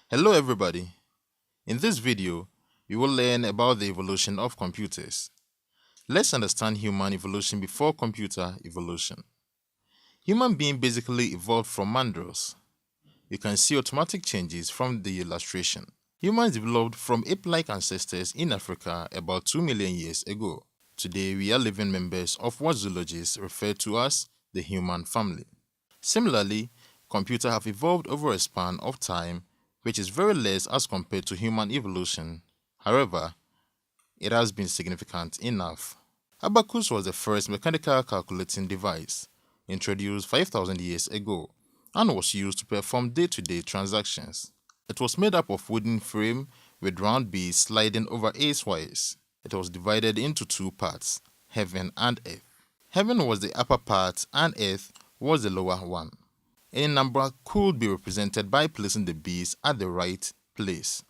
Hello everybody. In this video, we will learn about the evolution of computers. Let's understand human evolution before computer evolution. Human being basically evolved from mandrills. You can see automatic changes from the illustration. Humans developed from ape-like ancestors in Africa about 2 million years ago. Today, we are living members of what zoologists refer to as the human family. Similarly, computers have evolved over a span of time which is very less as compared to human evolution. However, it has been significant enough. Abacus was the first mechanical calculating device, introduced 5,000 years ago, and was used to perform day-to-day transactions. It was made up of wooden frame with round beads sliding over ace wires. It was divided into two parts, heaven and earth. Heaven was the upper part and earth was the lower one. Any number could be represented by placing the beads at the right place.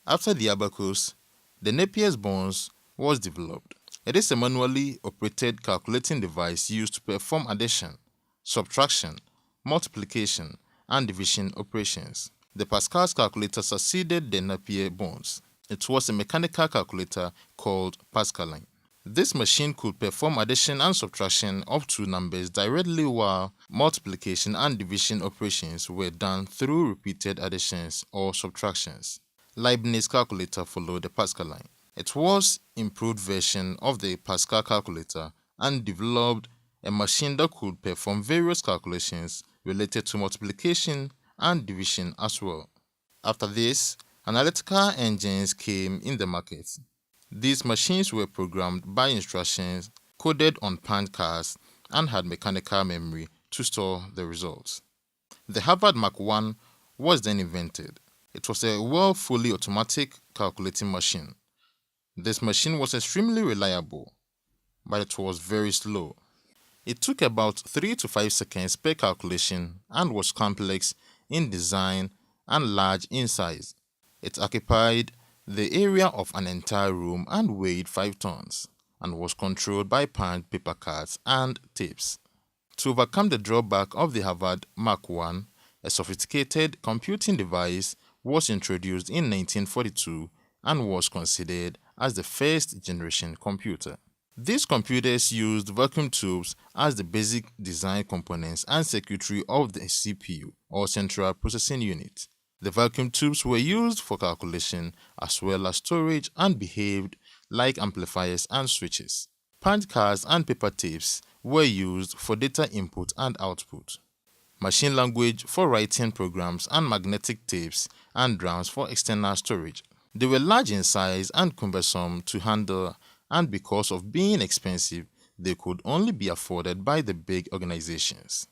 After the abacus, the Napiers bones was developed. It is a manually operated calculating device used to perform addition, subtraction, multiplication, and division operations. The Pascal's calculator succeeded the Napier bones. It was a mechanical calculator called Pascaline. This machine could perform addition and subtraction of two numbers directly while multiplication and division operations were done through repeated additions or subtractions. Leibniz calculator followed the Pascaline. It was an improved version of the Pascal calculator and developed a machine that could perform various calculations related to multiplication and division as well. After this, analytical engines came in the market. These machines were programmed by instructions coded on punch cards and had mechanical memory to store the results. The Harvard Mark I was then invented. It was a fully automatic calculating machine. This machine was extremely reliable, but it was very slow. It took about 3 to 5 seconds per calculation and was complex in design and large in size. It occupied the area of an entire room and weighed 5 tons and was controlled by punch paper cards and tapes. To overcome the drawback of the Harvard Mark I, a sophisticated computing device was introduced in 1942 and was considered as the first generation computer. These computers used vacuum tubes as the basic design components and circuitry of the CPU or central processing unit. The vacuum tubes were used for calculation as well as storage and behaved like amplifiers and switches. Punch cards and paper tapes were used for data input and output. Machine language for writing programs and magnetic tapes and drums for external storage. They were large in size and cumbersome to handle, and because of being expensive, they could only be afforded by the big organizations.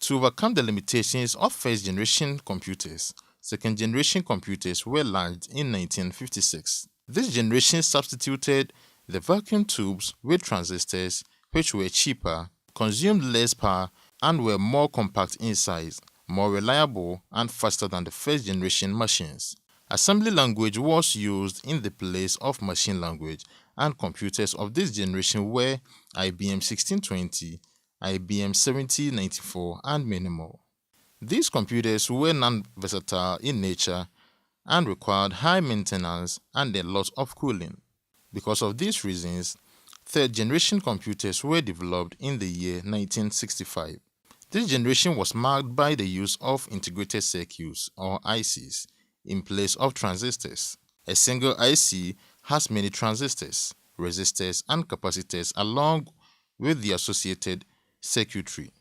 To overcome the limitations of first-generation computers, second-generation computers were launched in 1956. This generation substituted the vacuum tubes with transistors, which were cheaper, consumed less power, and were more compact in size, more reliable, and faster than the first-generation machines. Assembly language was used in the place of machine language, and computers of this generation were IBM 1620, IBM 7094, and many more. These computers were non-versatile in nature and required high maintenance and a lot of cooling. Because of these reasons, third-generation computers were developed in the year 1965. This generation was marked by the use of integrated circuits or ICs in place of transistors. A single IC has many transistors, resistors, and capacitors along with the associated circuitry.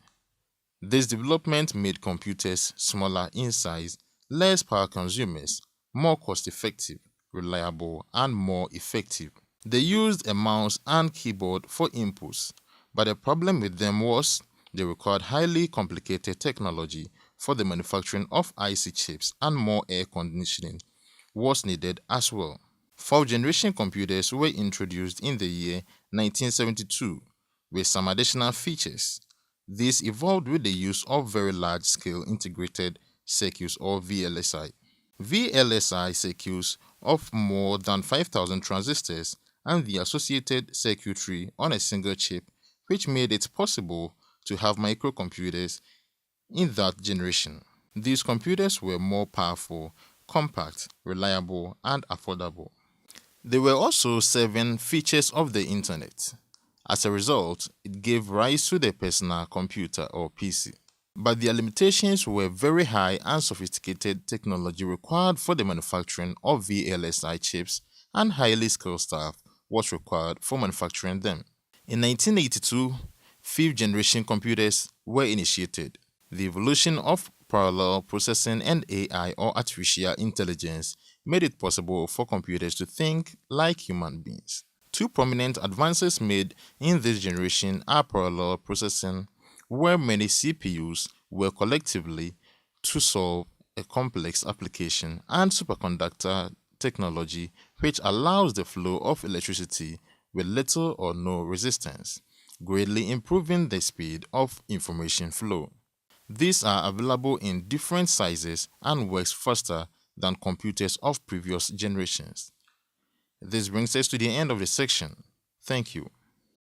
This development made computers smaller in size, less power consumers, more cost-effective, reliable, and more effective. They used a mouse and keyboard for inputs, but the problem with them was they required highly complicated technology for the manufacturing of IC chips, and more air conditioning was needed as well. Fourth-generation computers were introduced in the year 1972 with some additional features. This evolved with the use of very large-scale integrated circuits or VLSI. VLSI circuits of more than 5,000 transistors and the associated circuitry on a single chip, which made it possible to have microcomputers in that generation. These computers were more powerful, compact, reliable, and affordable. They were also 7 features of the internet. As a result, it gave rise to the personal computer or PC. But their limitations were very high and sophisticated technology required for the manufacturing of VLSI chips, and highly skilled staff was required for manufacturing them. In 1982, 5th generation computers were initiated. The evolution of parallel processing and AI or artificial intelligence made it possible for computers to think like human beings. 2 prominent advances made in this generation are parallel processing, where many CPUs work collectively to solve a complex application, and superconductor technology, which allows the flow of electricity with little or no resistance, greatly improving the speed of information flow. These are available in different sizes and works faster than computers of previous generations. This brings us to the end of the section. Thank you.